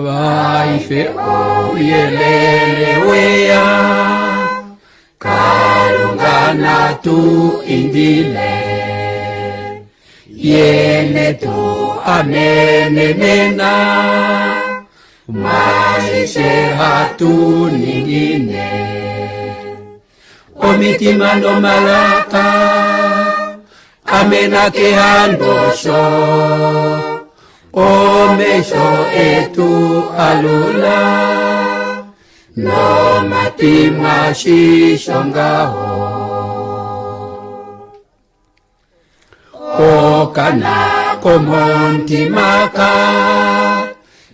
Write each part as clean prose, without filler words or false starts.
Waife uyelele wea kalungana tu indile yene tu amenenena maishe hatu ningine omitima no malaka amenake handosho omesho etu alula no matima shishongaho okana komontimaka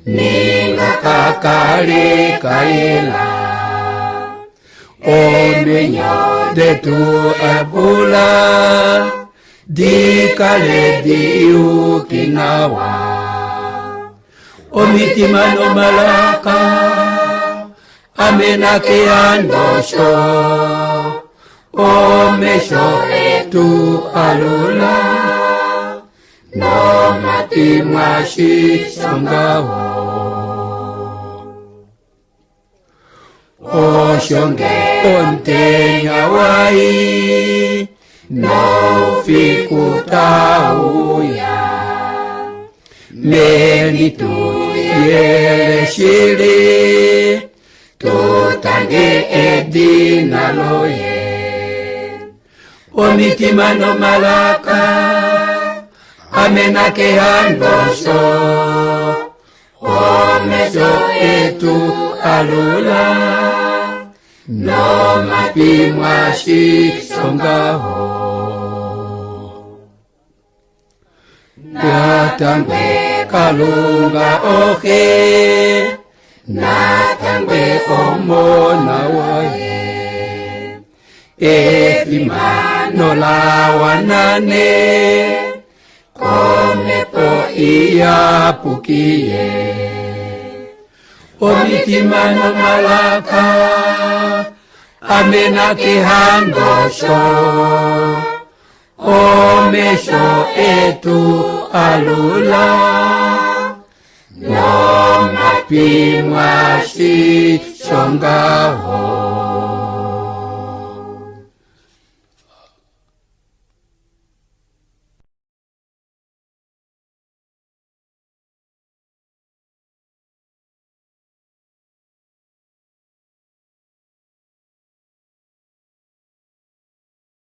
ninga kakale kaela omenyo detu abula dikale diukinawa omitima no malaka amenake andosho omesho etu alula no matima shishongaho oshonge ontenya wai no fikutauya meni tu yele shiri tutange edina loye omitima no malaka amenake handosho omesho etu alula no mapimwa shishongaho natangwe kalunga ohe natangwe omona wae efimano lawanane komepo iapukie omitima no malaka amenake handosho omesho etu alula no mapimwa shishongaho